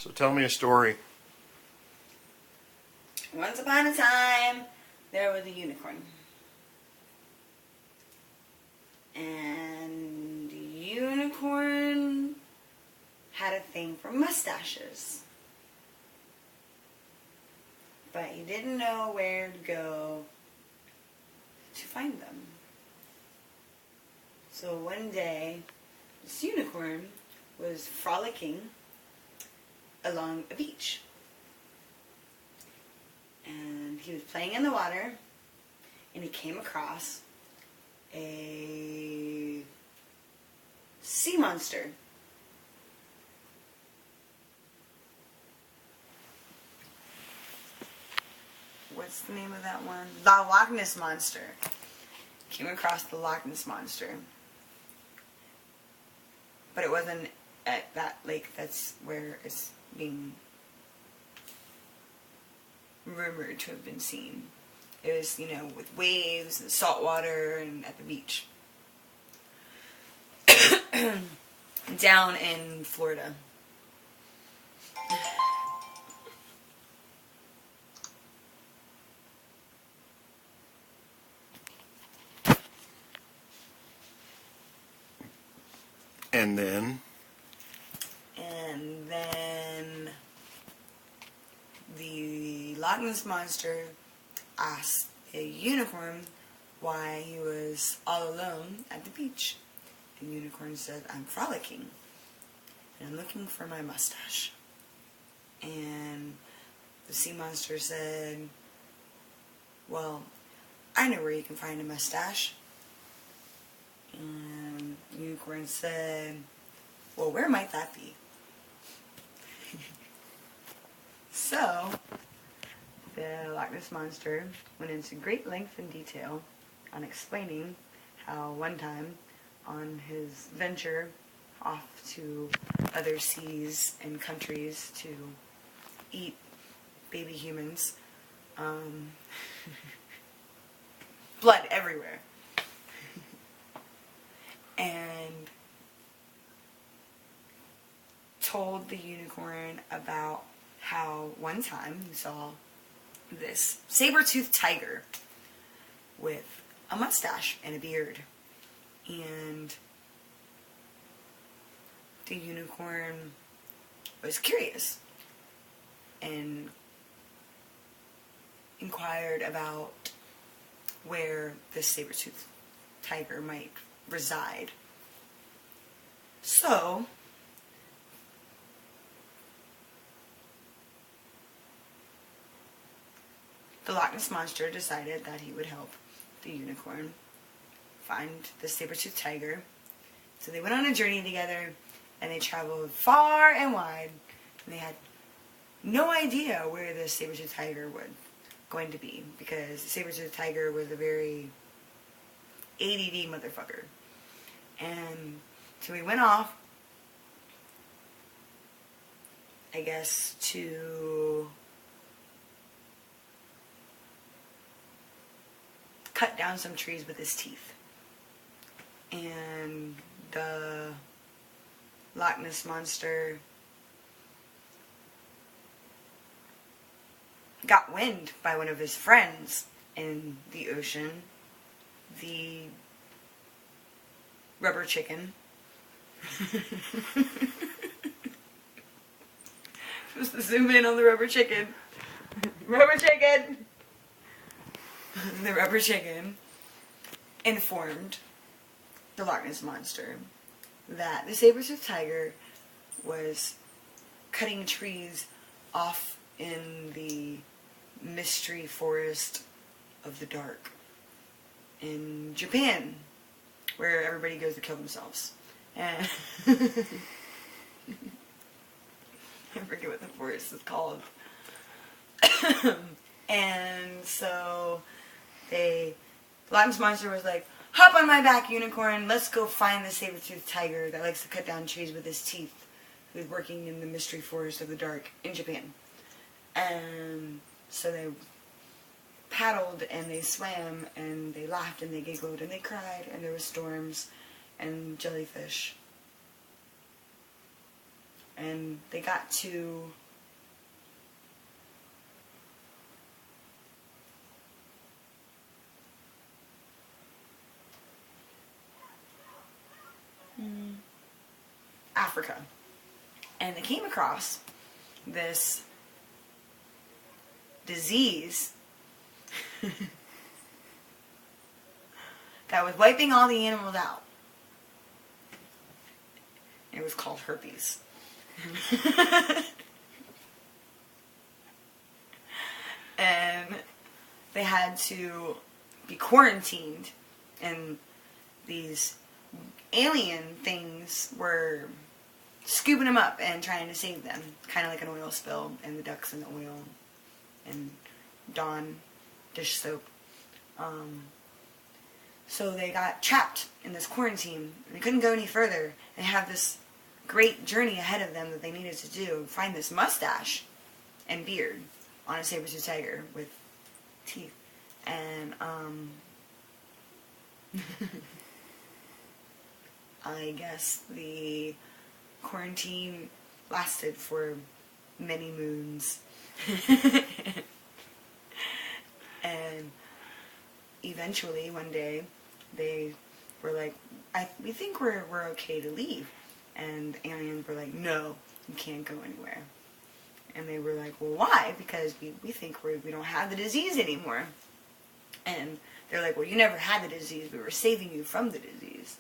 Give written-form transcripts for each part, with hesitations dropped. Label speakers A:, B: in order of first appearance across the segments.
A: So tell me a story.
B: Once upon a time, there was a unicorn. And the unicorn had a thing for mustaches. But he didn't know where to go to find them. So one day, this unicorn was frolicking along a beach. And he was playing in the water, and he came across a sea monster. What's the name of that one? The Loch Ness Monster. Came across the Loch Ness Monster. But it wasn't at that lake that's where it's being rumored to have been seen. It was, with waves and salt water and at the beach. Down in Florida.
A: And then?
B: And then the Loch Ness Monster asked the unicorn why he was all alone at the beach. The unicorn said, "I'm frolicking, and I'm looking for my mustache." And the sea monster said, "Well, I know where you can find a mustache." And the unicorn said, "Well, where might that be?" So, the Loch Ness Monster went into great length and detail on explaining how one time on his venture off to other seas and countries to eat baby humans, blood everywhere, and told the unicorn about how one time he saw this saber-toothed tiger with a mustache and a beard. And the unicorn was curious and inquired about where this saber-toothed tiger might reside. So, the Loch Ness Monster decided that he would help the unicorn find the saber-toothed tiger. So they went on a journey together, and they traveled far and wide, and they had no idea where the saber-toothed tiger was going to be, because the saber-toothed tiger was a very ADD motherfucker. And so we went off, I guess, to cut down some trees with his teeth. And the Loch Ness Monster got wind by one of his friends in the ocean, the rubber chicken. Supposed to zoom in on the rubber chicken. Rubber chicken! The rubber chicken informed the Loch Ness Monster that the saber-toothed tiger was cutting trees off in the mystery forest of the dark in Japan, where everybody goes to kill themselves. And I forget what the forest is called. And so the Loch Ness Monster was like, "Hop on my back, unicorn. Let's go find the saber-toothed tiger that likes to cut down trees with his teeth, who's working in the mystery forest of the dark in Japan." And so they paddled and they swam and they laughed and they giggled and they cried, and there were storms and jellyfish and they got to Africa, and they came across this disease that was wiping all the animals out. It was called herpes. And they had to be quarantined, and these alien things were scooping them up and trying to save them, kind of like an oil spill and the ducks in the oil and Dawn dish soap. So they got trapped in this quarantine, and they couldn't go any further. They have this great journey ahead of them that they needed to do, find this mustache and beard on a saber-tooth tiger with teeth. And I guess the quarantine lasted for many moons. And eventually one day they were like, we think we're okay to leave. And the aliens were like, no, you can't go anywhere. And they were like, well, why? Because we think we don't have the disease anymore. And they're like, well, you never had the disease. We were saving you from the disease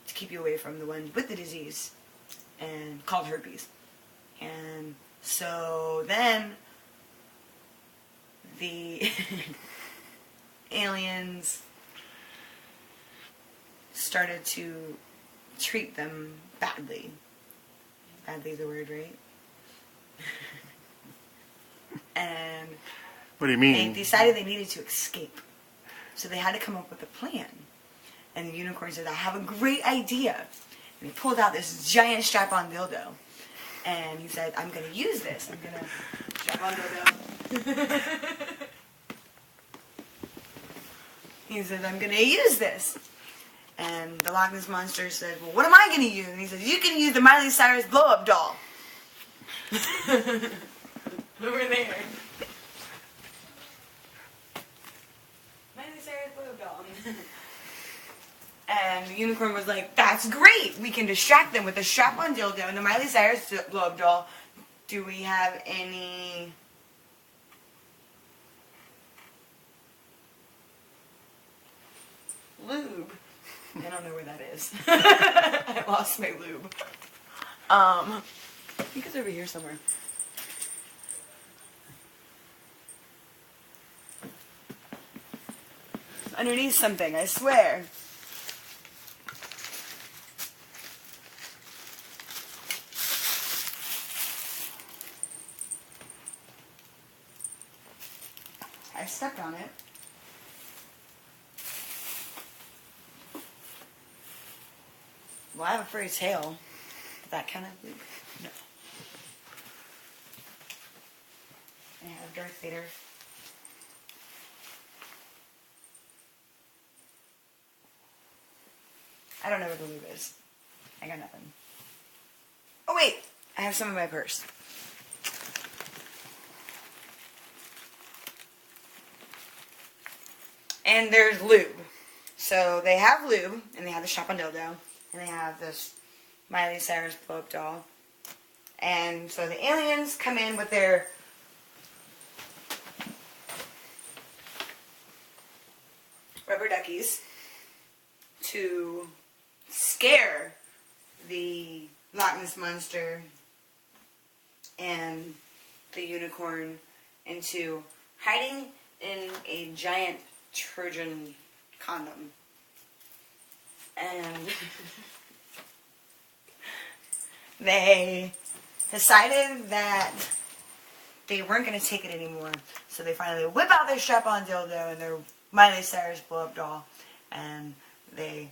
B: to keep you away from the ones with the disease, and called herpes. And so then the aliens started to treat them badly. Badly the word, right? And
A: What do you
B: they
A: mean?
B: decided they needed to escape. So they had to come up with a plan. And the unicorn said, I have a great idea. And he pulled out this giant strap-on dildo. And he said, I'm going to use this. I'm going to strap-on dildo. He said, I'm going to use this. And the Loch Ness Monster said, well, what am I going to use? And he said, you can use the Miley Cyrus blow-up doll. Over there. Miley Cyrus blow-up doll. And the unicorn was like, that's great. We can distract them with the strap-on dildo and the Miley Cyrus blow-up doll. Do we have any lube? I don't know where that is. I lost my lube. I think it's over here somewhere. Underneath something, I swear. I stepped on it. Well, I have a furry tail. That kind of lube? No. I have Darth Vader. I don't know what the lube is. I got nothing. Oh wait! I have some in my purse. And there's lube. So they have lube, and they have the strap-on dildo, and they have this Miley Cyrus blow-up doll. And so the aliens come in with their rubber duckies to scare the Loch Ness Monster and the unicorn into hiding in a giant Trojan condom. And they decided that they weren't going to take it anymore. So they finally whip out their strap-on dildo and their Miley Cyrus blow-up doll, and they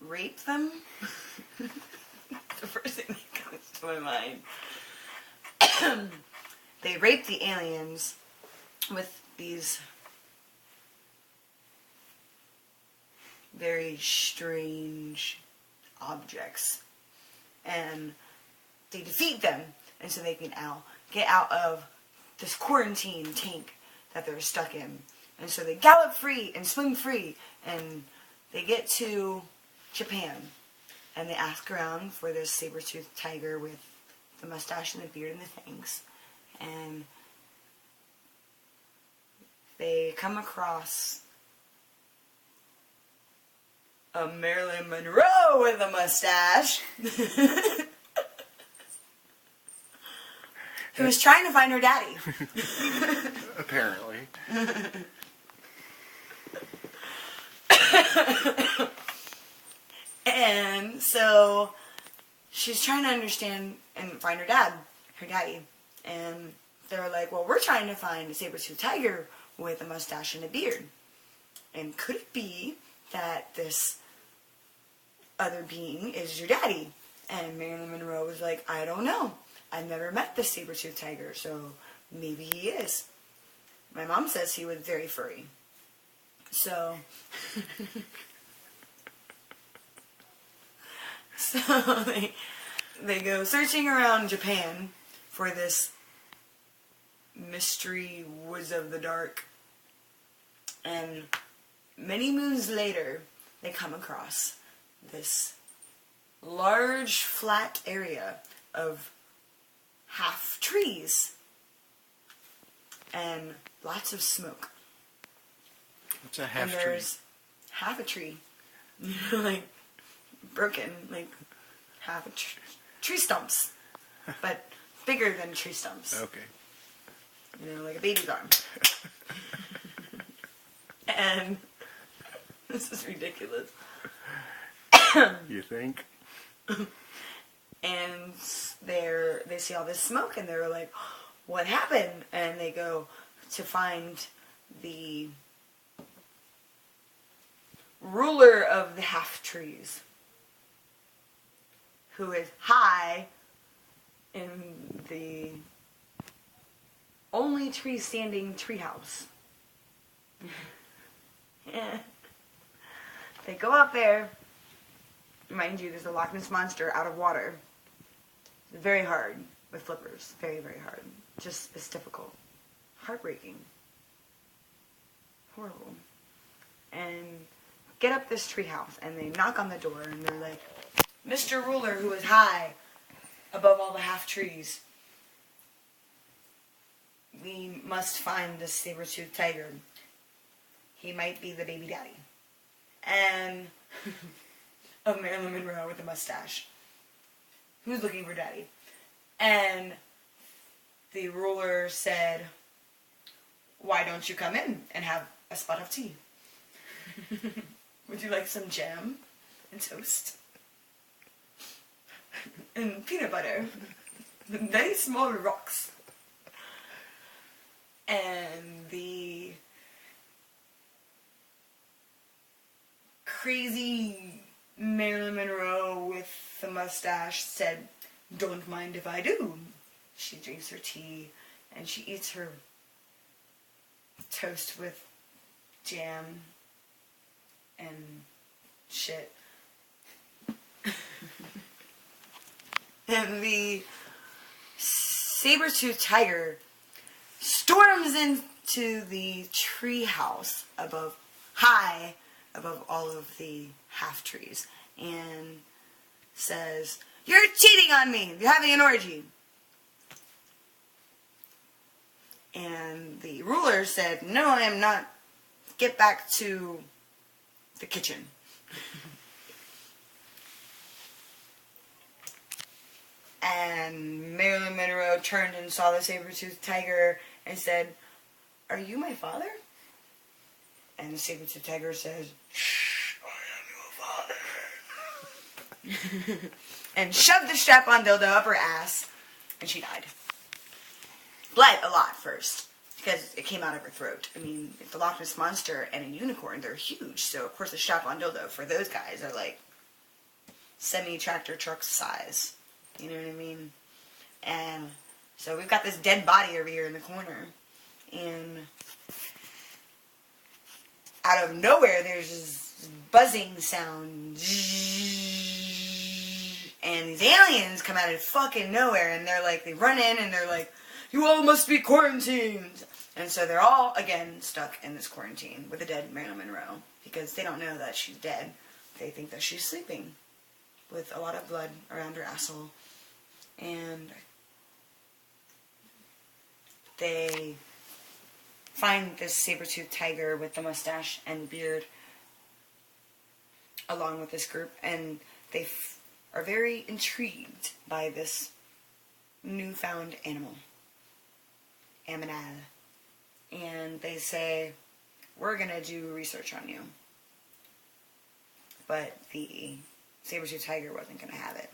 B: rape them. The first thing that comes to my mind. They raped the aliens with these very strange objects, and they defeat them, and so they can get out of this quarantine tank that they're stuck in. And so they gallop free and swim free, and they get to Japan, and they ask around for this saber-toothed tiger with the mustache and the beard and the fangs, and they come across a Marilyn Monroe with a mustache who was trying to find her daddy.
A: Apparently.
B: And so she's trying to understand and find her daddy. And they're like, well, we're trying to find a saber-toothed tiger with a mustache and a beard. And could it be that this other being is your daddy? And Marilyn Monroe was like, I don't know. I've never met this saber-toothed tiger, so maybe he is. My mom says he was very furry. So... So they go searching around Japan for this mystery woods of the dark. And many moons later, they come across this large flat area of half trees and lots of smoke.
A: What's a half
B: And
A: tree?
B: there's half a tree. Like broken, like half a tree stumps, but bigger than tree stumps.
A: Okay.
B: You know, like a baby's arm. And this is ridiculous.
A: You think?
B: And they see all this smoke, and they're like, what happened? And they go to find the ruler of the half trees, who is high in the only tree standing treehouse. Yeah. They go up there. Mind you, there's a Loch Ness Monster out of water. It's very hard with flippers. Very, very hard. Just, it's difficult. Heartbreaking. Horrible. And get up this treehouse, and they knock on the door, and they're like, Mr. Ruler, who is high above all the half trees, we must find this saber-toothed tiger. He might be the baby daddy. And of Marilyn Monroe with a mustache, who's looking for daddy. And the ruler said, why don't you come in and have a spot of tea? Would you like some jam and toast? And peanut butter. Very small rocks. And the crazy Marilyn Monroe with the mustache said, don't mind if I do. She drinks her tea and she eats her toast with jam and shit. And the saber-toothed tiger storms into the treehouse high above all of the half trees, and says, "You're cheating on me! You're having an orgy!" And the ruler said, "No, I am not. Get back to the kitchen." And Marilyn Monroe turned and saw the saber-toothed tiger and said, "Are you my father?" And the saber-toothed tiger says, "Shh, I am your father." And shoved the strap-on dildo up her ass, and she died. Bled a lot first, because it came out of her throat. I mean, it's the Loch Ness Monster and a unicorn, they're huge, so of course the strap-on dildo for those guys are like semi-tractor truck size. You know what I mean? And so we've got this dead body over here in the corner. and out of nowhere there's this buzzing sound, and these aliens come out of fucking nowhere, and they're like, they run in and they're like, you all must be quarantined. And so they're all, again, stuck in this quarantine with a dead Marilyn Monroe, because they don't know that she's dead. They think that she's sleeping with a lot of blood around her asshole. And they find this saber-toothed tiger with the mustache and beard along with this group, and they are very intrigued by this newfound animal, Aminal. And they say, we're gonna do research on you. But the saber-toothed tiger wasn't gonna have it.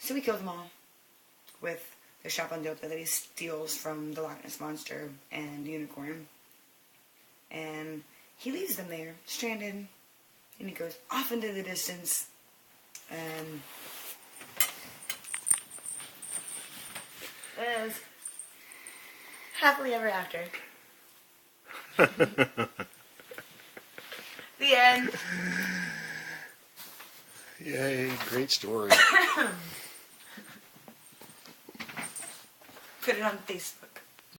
B: So he killed them all with the Shapandopa that he steals from the Loch Ness Monster and the unicorn. And he leaves them there, stranded, and he goes off into the distance, and is happily ever after. The end.
A: Yay, great story.
B: Put it on Facebook.